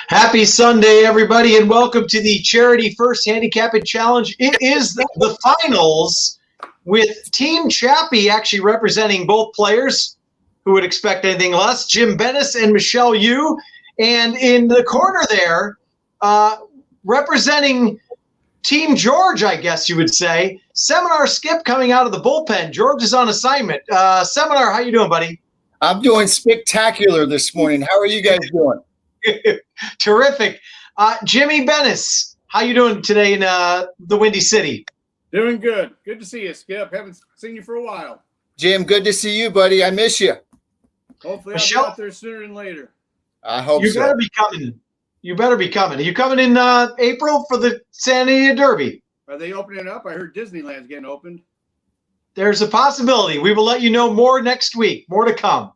Happy Sunday, everybody, and welcome to the Charity First Handicapping Challenge. It is the finals with Team Chappie actually representing both players. Who would expect anything less? Jim Bennis and Michelle Yu. And in the corner there, representing Team George, I guess you would say, Seminar Skip coming out of the bullpen. George is on assignment. Seminar, how you doing, buddy? I'm doing spectacular this morning. How are you guys doing? Terrific. Jimmy Bennis, how you doing today in the Windy City? Doing good. Good to see you, Skip. Haven't seen you for a while. Jim, good to see you, buddy. I miss you. Hopefully Michelle, I'll be out there sooner than later. I hope you so. better be coming. You better be coming. Are you coming in April for the Santa Anita Derby? Are they opening up? I heard Disneyland's getting opened. There's a possibility. We will let you know more next week. More to come.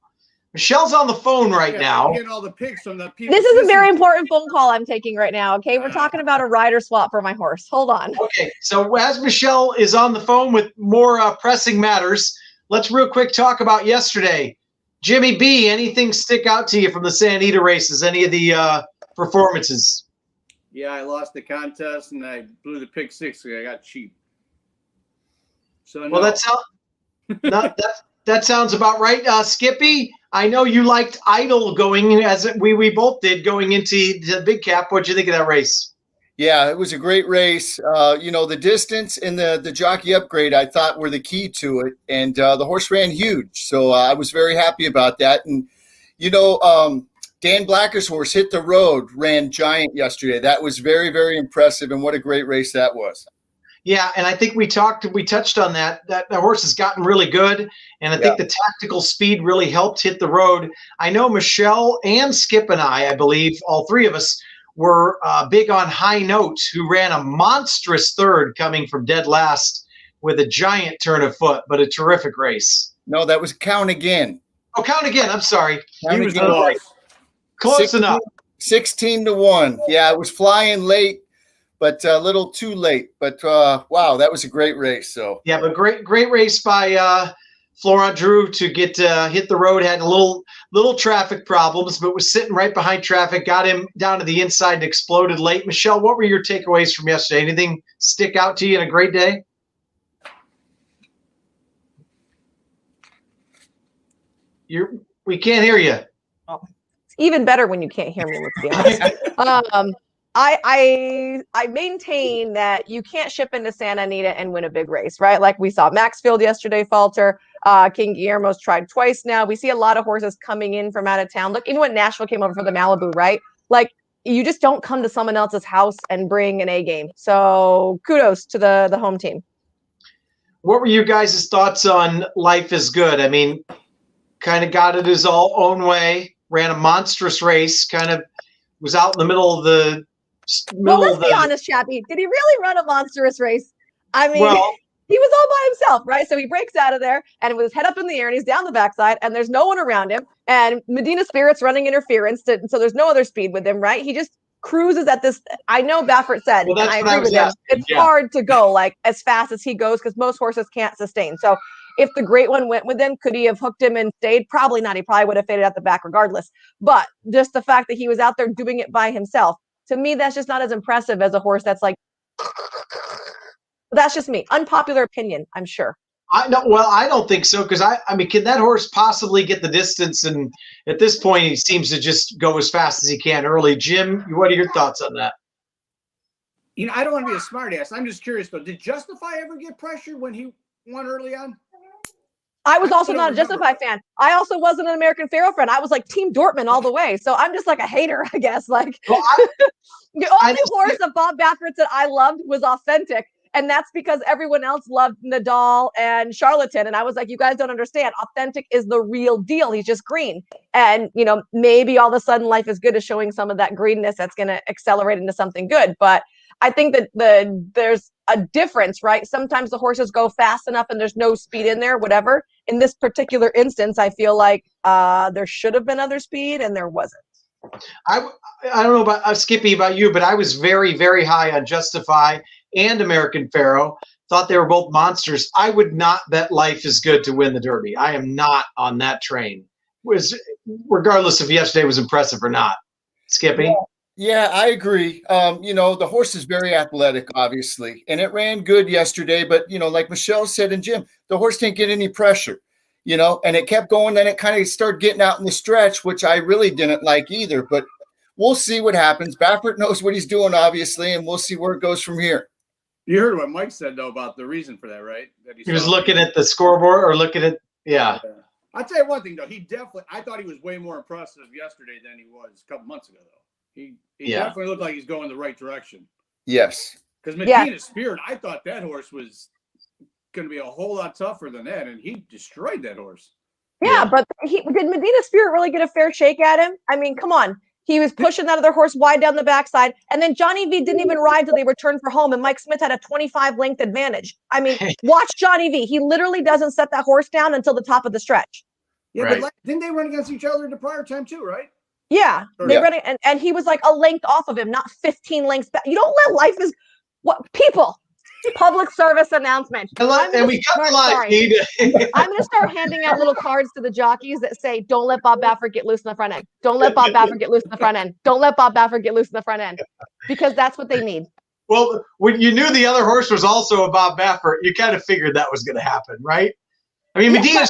Michelle's on the phone right now. I'm getting all the pics from the people. This is a very important phone call I'm taking right now, okay? We're talking about a rider swap for my horse. Hold on. Okay, so as Michelle is on the phone with more pressing matters, let's real quick talk about yesterday. Jimmy B, anything stick out to you from the Santa Anita races? Any of the performances? Yeah, I lost the contest and I blew the pick six. So I got cheap. So Well, that sounds about right. Skippy, I know you liked Idol going, as we both did, going into the Big Cap. What'd you think of that race? Yeah, it was a great race. The distance and the jockey upgrade I thought were the key to it. And the horse ran huge. So I was very happy about that. And, Dan Blacker's horse Hit the Road ran giant yesterday. That was very, very impressive. And what a great race that was. Yeah, and I think we touched on that. That horse has gotten really good, and I think the tactical speed really helped Hit the Road. I know Michelle and Skip and I believe, all three of us, were big on High Notes, who ran a monstrous third coming from dead last with a giant turn of foot, but a terrific race. No, that was Count Again. Oh, Count Again. I'm sorry. he was close. Close enough. 16-1. Yeah, it was flying late. But a little too late. But, wow, that was a great race. So yeah, but great race by Florent Drew to get Hit the Road. Had a little traffic problems, but was sitting right behind traffic. Got him down to the inside and exploded late. Michelle, what were your takeaways from yesterday? Anything stick out to you in a great day? We can't hear you. It's even better when you can't hear me, let's be honest. I maintain that you can't ship into Santa Anita and win a big race, right? Like we saw Maxfield yesterday falter. King Guillermo's tried twice now. We see a lot of horses coming in from out of town. Look, even when Nashville came over for the Malibu, right? Like you just don't come to someone else's house and bring an A game. So kudos to the home team. What were you guys' thoughts on Life is Good? I mean, kind of got it his own way, ran a monstrous race, kind of was out in the middle of the let's be honest, Chappie. Did he really run a monstrous race? I mean, he was all by himself, right? So he breaks out of there and with his head up in the air and he's down the backside and there's no one around him. And Medina Spirit's running interference. So there's no other speed with him, right? He just cruises at this. I know Baffert said, and I agree with him, it's hard to go like as fast as he goes because most horses can't sustain. So if the great one went with him, could he have hooked him and stayed? Probably not. He probably would have faded at the back regardless. But just the fact that he was out there doing it by himself, to me, that's just not as impressive as a horse that's like, that's just me. Unpopular opinion, I'm sure. I don't think so because I mean, can that horse possibly get the distance? And at this point, he seems to just go as fast as he can early. Jim, what are your thoughts on that? I don't want to be a smartass. I'm just curious though. Did Justify ever get pressure when he won early on? I was also not a Justify fan. I also wasn't an American Pharaoh fan. I was like Team Dortmund all the way. So I'm just like a hater, I guess. Like the only horse of Bob Baffert's that I loved was Authentic. And that's because everyone else loved Nadal and Charlatan. And I was like, you guys don't understand. Authentic is the real deal. He's just green. And, maybe all of a sudden Life is Good is showing some of that greenness that's going to accelerate into something good. But I think that there's a difference, right? Sometimes the horses go fast enough and there's no speed in there, whatever. In this particular instance, I feel like there should have been other speed and there wasn't. I don't know about Skippy, about you, but I was very, very high on Justify and American Pharaoh. Thought they were both monsters. I would not bet Life is Good to win the Derby. I am not on that train. Regardless if yesterday was impressive or not. Skippy? Yeah, I agree. The horse is very athletic, obviously, and it ran good yesterday. But like Michelle said and Jim, the horse didn't get any pressure. And it kept going. Then it kind of started getting out in the stretch, which I really didn't like either. But we'll see what happens. Baffert knows what he's doing, obviously, and we'll see where it goes from here. You heard what Mike said though about the reason for that, right? That he was looking at the scoreboard or looking at I'll tell you one thing though. I thought he was way more impressive yesterday than he was a couple months ago though. He definitely looked like he's going the right direction. Yes. Because Medina Spirit, I thought that horse was going to be a whole lot tougher than that, and he destroyed that horse. Yeah, but did Medina Spirit really get a fair shake at him? I mean, come on. He was pushing that other horse wide down the backside, and then Johnny V didn't even ride till they returned for home, and Mike Smith had a 25 length advantage. I mean, watch Johnny V. He literally doesn't set that horse down until the top of the stretch. Yeah, right. But didn't they run against each other the prior time too, right? Yeah, they ran it, and he was like a length off of him, not 15 lengths back. You don't let life is what people. Public service announcement. And we got the line. I'm going to start handing out little cards to the jockeys that say, "Don't let Bob Baffert get loose in the front end. Don't let Bob Baffert get loose in the front end. Don't let Bob Baffert get loose in the front end," because that's what they need. Well, when you knew the other horse was also a Bob Baffert, you kind of figured that was going to happen, right? I mean, Medina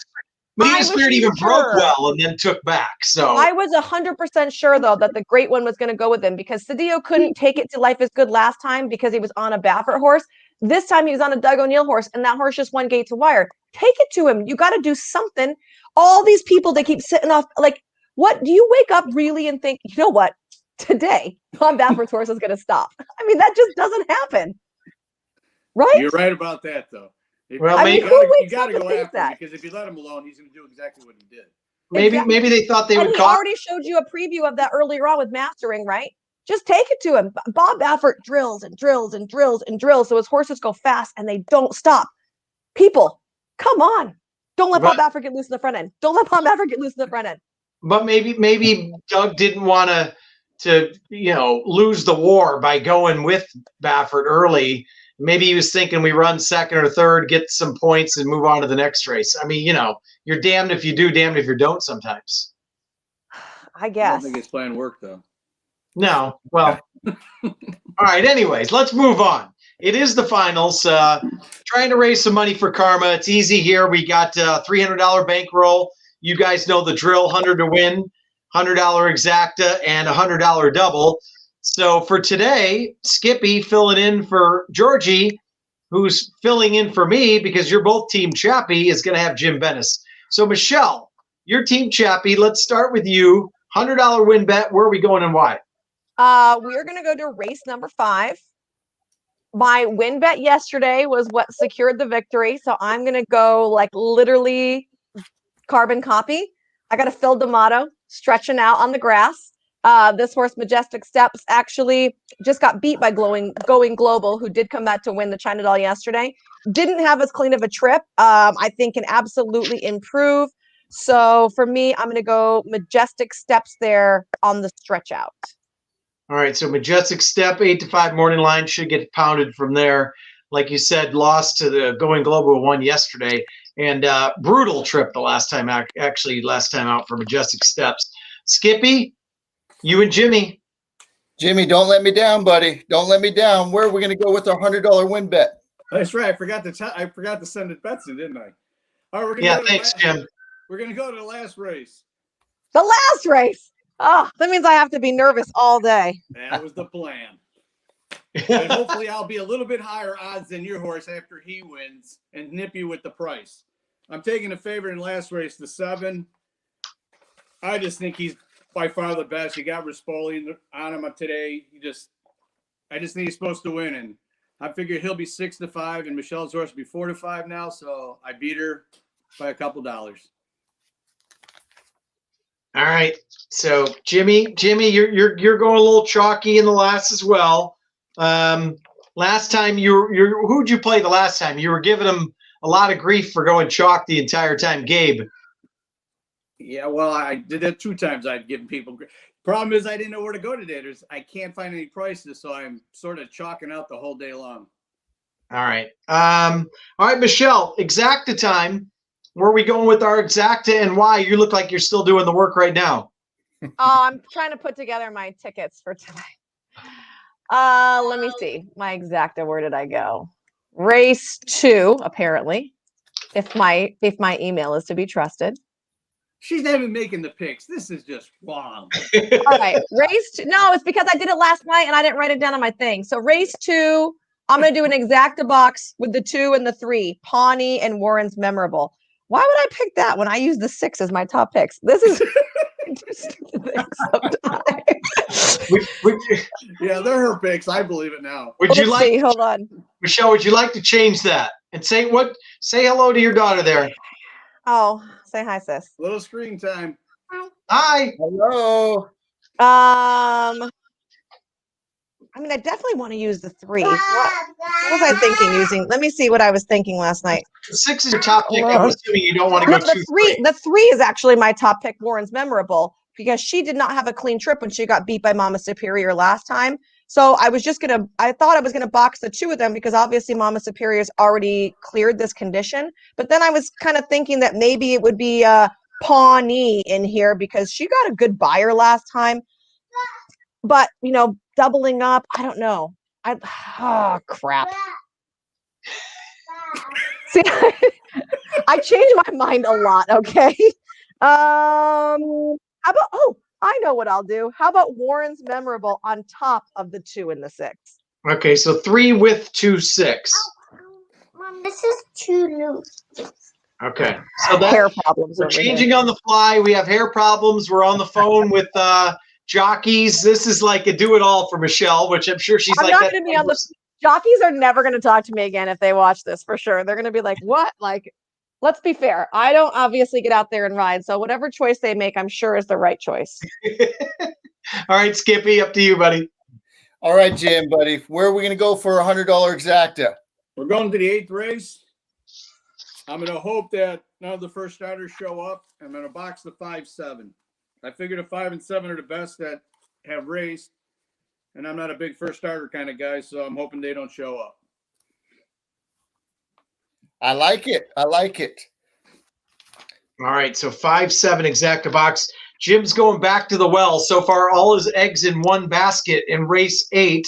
Spirit even broke well and then took back. So I was 100% sure, though, that the great one was going to go with him because Cedillo couldn't take it to Life is Good last time because he was on a Baffert horse. This time he was on a Doug O'Neill horse, and that horse just won gate to wire. Take it to him. You got to do something. All these people, they keep sitting off. Like, what? Do you wake up really and think, you know what? Today, Bob Baffert's horse is going to stop. I mean, that just doesn't happen. Right? You're right about that, though. Well, you got to go after him because if you let him alone, he's going to do exactly what he did. Maybe they thought they would. He already showed you a preview of that earlier on with Mastering, right? Just take it to him. Bob Baffert drills and drills and drills and drills, so his horses go fast and they don't stop. People, come on! Don't let Bob Baffert get loose in the front end. Don't let Bob Baffert get loose in the front end. But maybe Doug didn't want to lose the war by going with Baffert early. Maybe he was thinking we run second or third, get some points, and move on to the next race. I mean, you're damned if you do, damned if you don't sometimes. I guess. I don't think his plan worked, though. No. Well, all right. Anyways, let's move on. It is the finals. Trying to raise some money for Karma. It's easy here. We got $300 bankroll. You guys know the drill, 100 to win, $100 exacta, and $100 double. So for today, Skippy filling in for Georgie, who's filling in for me because you're both Team Chappie, is going to have Jim Bennis. So Michelle, you're Team Chappie. Let's start with you. $100 win bet. Where are we going and why? We're going to go to race number 5. My win bet yesterday was what secured the victory. So I'm going to go like literally carbon copy. I got a Phil D'Amato stretching out on the grass. This horse, Majestic Steps, actually just got beat by Going Global, who did come back to win the China Doll yesterday. Didn't have as clean of a trip. I think can absolutely improve. So for me, I'm going to go Majestic Steps there on the stretch out. All right, so Majestic Step, 8-5 morning line, should get pounded from there. Like you said, lost to the Going Global one yesterday. And brutal trip the last time out for Majestic Steps. Skippy, you and Jimmy. Jimmy, don't let me down, buddy. Don't let me down. Where are we going to go with our $100 win bet? That's right. I forgot to send it bets in, didn't I? All right, thanks, Jim. We're going to go to the last race. The last race. Oh, that means I have to be nervous all day. That was the plan. And hopefully I'll be a little bit higher odds than your horse after he wins and nip you with the price. I'm taking a favorite in last race, the 7. I just think he's by far the best. You got Rispoli on him today. I just think he's supposed to win. And I figure he'll be 6-5 and Michelle's horse will be 4-5 now. So I beat her by a couple dollars. All right, so Jimmy, you're going a little chalky in the last as well. Last time who'd you play the last time? You were giving him a lot of grief for going chalk the entire time, Gabe. Yeah, well, I did that 2 times. I've given people grief. Problem is, I didn't know where to go today. I can't find any prices, so I'm sort of chalking out the whole day long. All right, Michelle, exacta time. Where are we going with our exacta and why? You look like you're still doing the work right now. I'm trying to put together my tickets for tonight. Let me see. My exacta, where did I go? Race 2, apparently. If my email is to be trusted. She's not even making the picks. This is just wrong. All right. Race 2. No, it's because I did it last night and I didn't write it down on my thing. So race 2, I'm going to do an exacta box with the 2 and the 3. Pawnee and Warren's Memorable. Why would I pick that when I use the 6 as my top picks? This is sometimes. Yeah, they're her picks. I believe it now. Would you like? Hold on, Michelle, would you like to change that and say hello to your daughter there? Oh, say hi, sis. Little screen time. Hi. Hello. I mean, I definitely want to use the 3. What was I thinking using? Let me see what I was thinking last night. 6 is your top pick. I'm assuming you don't want to go the 3. The 3 is actually my top pick. Warren's Memorable, because she did not have a clean trip when she got beat by Mama Superior last time. So I thought I was gonna box the 2 of them because obviously Mama Superior's already cleared this condition. But then I was kind of thinking that maybe it would be Pawnee in here because she got a good buyer last time. But doubling up, I don't know. Crap. See, I change my mind a lot. Okay. How about? Oh, I know what I'll do. How about Warren's Memorable on top of the 2 and the 6? Okay, so 3 with 2 6. Mom, this is too loose. Okay, so hair problems. We're changing on the fly. We have hair problems. We're on the phone with jockeys. This is like a do-it-all for Michelle, which I'm sure she's I'm like. not going to be on the. Jockeys are never going to talk to me again if they watch this, for sure. They're going to be like, "What?" Like, let's be fair. I don't obviously get out there and ride, so whatever choice they make, I'm sure is the right choice. All right, Skippy, up to you, buddy. All right, Jim, buddy. Where are we going to go for a $100 exacta? We're going to the 8th race. I'm going to hope that none of the first starters show up. I'm going to box the 5-7. I figure the 5 and 7 are the best that have raced, and I'm not a big first starter kind of guy, so I'm hoping they don't show up. I like it. I like it. All right, so 5-7 exacta box. Jim's going back to the well. So far, all his eggs in one basket in race 8.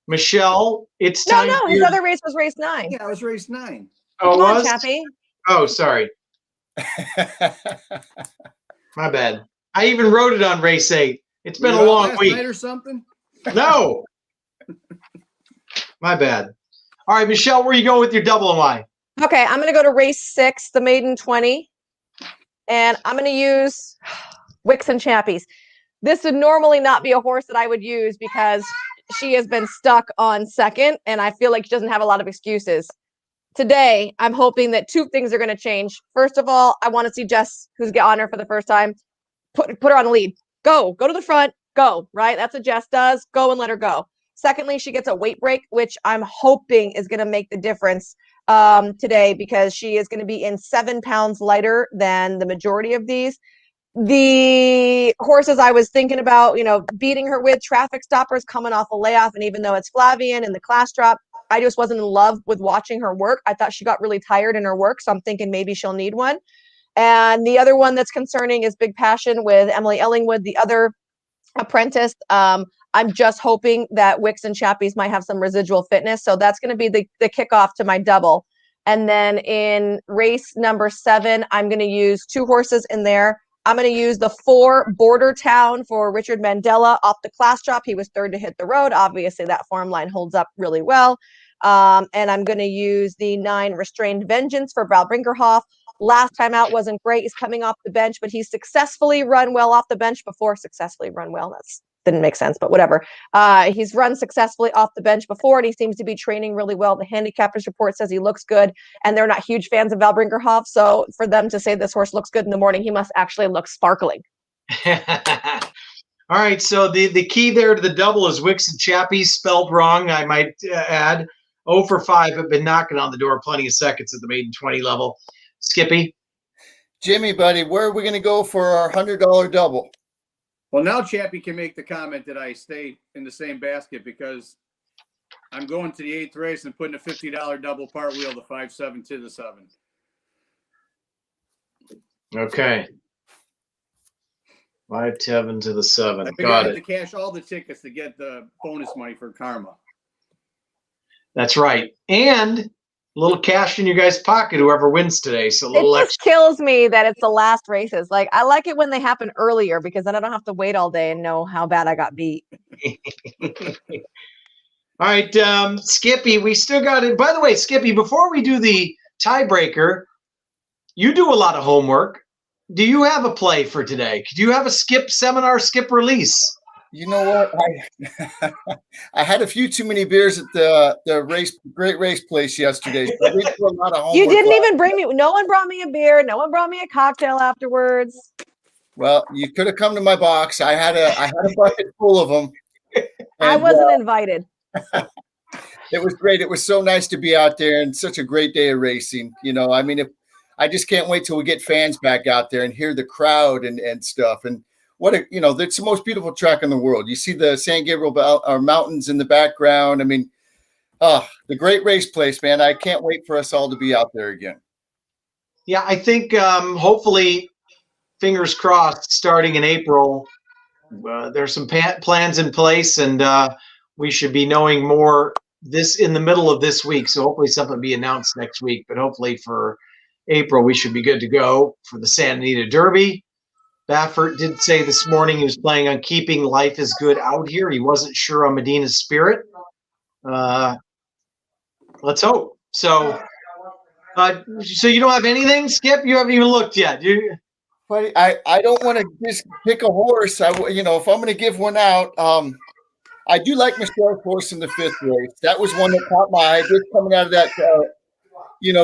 Michelle, it's time. No, his other race was race 9. Yeah, it was race 9. Oh, Come it on, was? Chappie. Oh, sorry. My bad. I even wrote it on race 8. It's been a long week. Night or something? No. My bad. All right, Michelle, where you going with your double and why? Okay, I'm going to go to race 6, the maiden 20. And I'm going to use Wicks and Chappies. This would normally not be a horse that I would use because she has been stuck on second, and I feel like she doesn't have a lot of excuses. Today, I'm hoping that 2 things are going to change. First of all, I want to see Jess, who's on her for the first time, put her on the lead. Go to the front, go, right? That's what Jess does. Go and let her go. Secondly, she gets a weight break, which I'm hoping is going to make the difference today because she is going to be in 7 pounds lighter than the majority of these. The horses I was thinking about, beating her with Traffic Stoppers coming off a layoff, and even though it's Flavian and the class drop, I just wasn't in love with watching her work. I thought she got really tired in her work, so I'm thinking maybe she'll need one. And the other one that's concerning is Big Passion with Emily Ellingwood, the other apprentice. I'm just hoping that Wicks and Chappies might have some residual fitness. So that's going to be the kickoff to my double. And then in race number 7, I'm going to use 2 horses in there. I'm going to use the 4 Border Town for Richard Mandela off the class drop. He was 3rd to hit the road. Obviously, that form line holds up really well. And I'm going to use the 9 Restrained Vengeance for Val Brinkerhoff. Last time out wasn't great. He's coming off the bench, but he's successfully run well off the bench before. Successfully run well. That's didn't make sense, but whatever. He's run successfully off the bench before, and he seems to be training really well. The Handicappers report says he looks good, and they're not huge fans of Val Brinkerhoff. So for them to say this horse looks good in the morning, he must actually look sparkling. All right, so the key there to the double is Wicks and Chappies spelled wrong, I might add. 0 for 5 have been knocking on the door plenty of seconds at the maiden 20 level. Skippy? Jimmy, buddy, where are we going to go for our $100 double? Well, now Chappie can make the comment that I stay in the same basket because I'm going to the 8th race and putting a $50 double part wheel, the 5-7 to the 7. Okay. 5-7 to the 7. I think I Got have it. to cash all the tickets to get the bonus money for Karma. That's right. And a little cash in your guys' pocket, whoever wins today. So a It little just extra. kills me that it's the last races. Like, I like it when they happen earlier because then I don't have to wait all day and know how bad I got beat. All right, Skippy, we still got it. By the way, Skippy, before we do the tiebreaker, you do a lot of homework. Do you have a play for today? Do you have a skip seminar, skip release? You know what? I had a few too many beers at the great race place yesterday. So I didn't do a lot of homework. You didn't even bring me. No one brought me a beer. No one brought me a cocktail afterwards. Well, you could have come to my box. I had a bucket full of them. I wasn't invited. It was great. It was so nice to be out there and such a great day of racing. You know, I mean, I just can't wait till we get fans back out there and hear the crowd and stuff. And it's the most beautiful track in the world. You see the San Gabriel mountains in the background. I mean, the great race place, man. I can't wait for us all to be out there again. Yeah, I think hopefully, fingers crossed, starting in April, there's some plans in place, and we should be knowing more in the middle of this week. So hopefully something will be announced next week. But hopefully for April, we should be good to go for the Santa Anita Derby. Baffert did say this morning he was planning on keeping Life is Good out here. He wasn't sure on Medina's Spirit. Let's hope. So you don't have anything, Skip? You haven't even looked yet. But I don't want to just pick a horse. If I'm going to give one out, I do like Michelle's horse in the 5th race. That was one that caught my eye just coming out of that,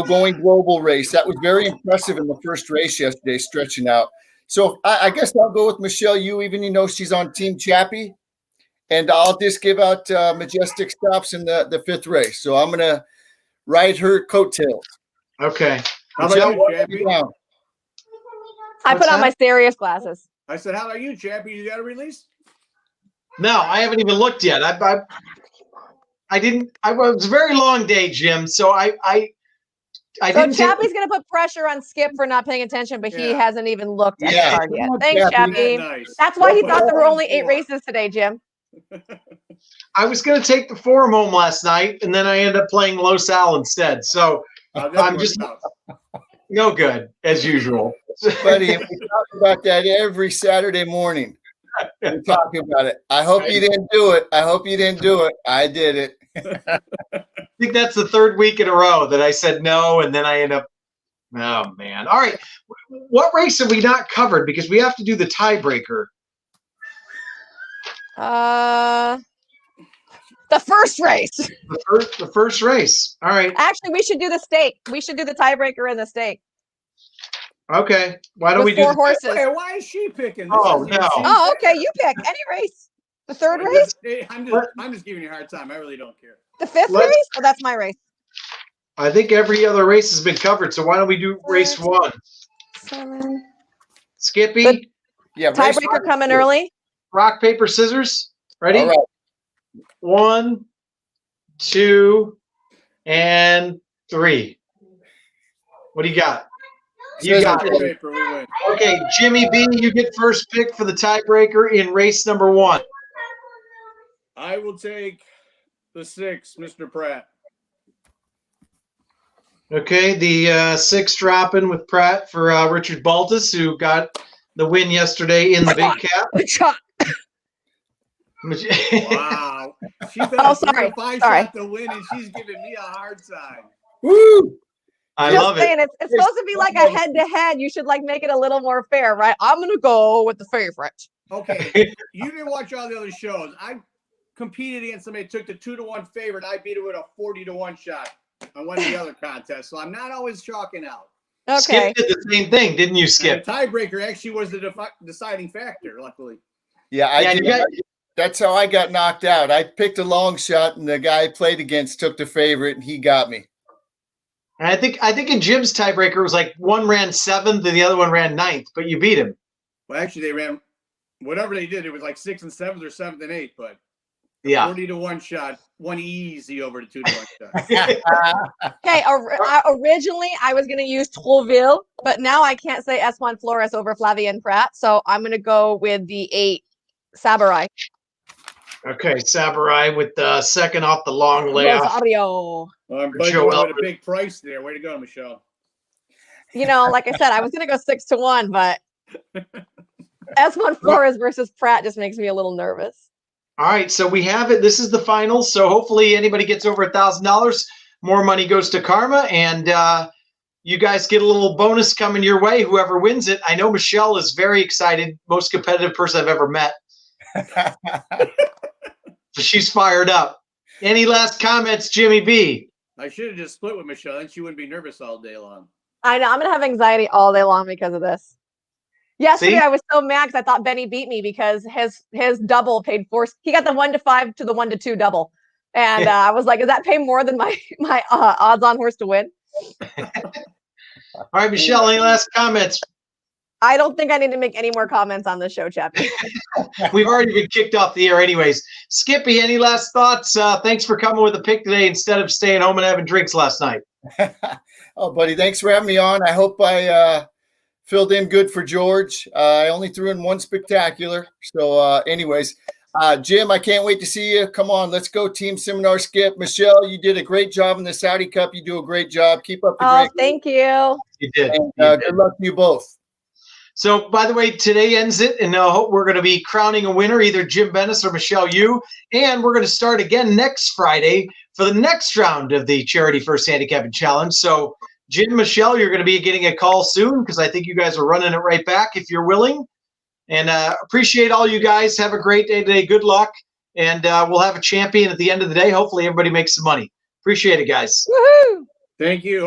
going global race. That was very impressive in the first race yesterday, stretching out. So I guess I'll go with Michelle Yu, even she's on Team Chappie. And I'll just give out Majestic Stops in the 5th race. So I'm going to ride her coattails. Okay. How about you, Chappie? I put on my serious glasses. I said, how about you, Chappie? You got a release? No, I haven't even looked yet. I didn't. It was a very long day, Jim. So I didn't. Chappie's going to put pressure on Skip for not paying attention, but he hasn't even looked at the card yet. Thanks, Chappie. Nice. That's why he thought there were only 8 races today, Jim. I was going to take the Forum home last night, and then I ended up playing Los Al instead. So I'm just no good as usual. Buddy, we talk about that every Saturday morning. We talk about it. I hope you didn't do it. I did it. I think that's the 3rd week in a row that I said no, and then I end up. Oh man! All right, what race have we not covered? Because we have to do the tiebreaker. The first race. The first race. All right. Actually, we should do the stake. We should do the tiebreaker in the stake. Okay. Why don't we do 4 horses? Hey, why is she picking? Oh no. Oh, okay. You pick any race. The 3rd race. I'm just giving you a hard time. I really don't care. The 5th race. Oh, that's my race. I think every other race has been covered. So why don't we do race 1? 7. Skippy. Tiebreaker coming early. Rock, paper, scissors. Ready? All right. 1, 2, and 3. What do you got? You got it. Paper, we win. Okay, Jimmy B, you get first pick for the tiebreaker in race number 1. I will take the 6, Mr. Pratt. Okay, the 6 dropping with Pratt for Richard Baltus, who got the win yesterday in the big cap. Wow. She's sorry. Shot to win, and she's giving me a hard time. Woo! I Just love saying, it. It's supposed to be like a head-to-head. You should make it a little more fair, right? I'm gonna go with the favorite. Okay, you didn't watch all the other shows. I competed against somebody took the 2-1 favorite. I beat it with a 40-1 shot on one of the other contests. So I'm not always chalking out. Okay. Skip did the same thing, didn't you, Skip? And the tiebreaker actually was the deciding factor, luckily. Yeah, I did. That's how I got knocked out. I picked a long shot, and the guy I played against took the favorite, and he got me. And I think in Jim's tiebreaker it was like one ran 7th and the other one ran 9th, but you beat him. Well, actually, they ran whatever they did. It was like 6th and 7th or 7th and 8th, but Yeah. 40 to 1 shot. One easy over to 2 to 1 shot. Okay, originally I was going to use Trouville, but now I can't say S1 Flores over Flavien Prat, so I'm going to go with the 8 Saburai. Okay, Saburai with the second off the long layoff. Rosario. Well, I'm budgeting with a big price there. Way to go, Michelle. You know, like I said, I was going to go 6 to 1, but S1 Flores versus Pratt just makes me a little nervous. All right, so we have it. This is the final. So hopefully anybody gets over $1,000, more money goes to Karma, and you guys get a little bonus coming your way. Whoever wins it. I know Michelle is very excited. Most competitive person I've ever met. So she's fired up. Any last comments, Jimmy B? I should have just split with Michelle, then she wouldn't be nervous all day long. I know. I'm going to have anxiety all day long because of this. Yesterday, I was so mad because I thought Benny beat me because his double paid 4. He got the 1 to 5 to the 1 to 2 double. And I was like, does that pay more than my odds on horse to win? All right, Michelle, any last comments? I don't think I need to make any more comments on this show, Chappie. We've already been kicked off the air anyways. Skippy, any last thoughts? Thanks for coming with a pick today instead of staying home and having drinks last night. Oh, buddy, thanks for having me on. I hope I filled in good for George. I only threw in 1 spectacular. So anyways, Jim, I can't wait to see you. Come on, let's go Team Seminar Skip. Michelle, you did a great job in the Saudi Cup. You do a great job. Keep up the great thank you. You did. And good luck to you both. So, by the way, today ends it, and we're going to be crowning a winner, either Jim Bennis or Michelle Yu. And we're going to start again next Friday for the next round of the Charity First Handicapping Challenge. So, Jim, Michelle, you're going to be getting a call soon because I think you guys are running it right back if you're willing. And appreciate all you guys. Have a great day today. Good luck. And we'll have a champion at the end of the day. Hopefully, everybody makes some money. Appreciate it, guys. Woohoo! Thank you.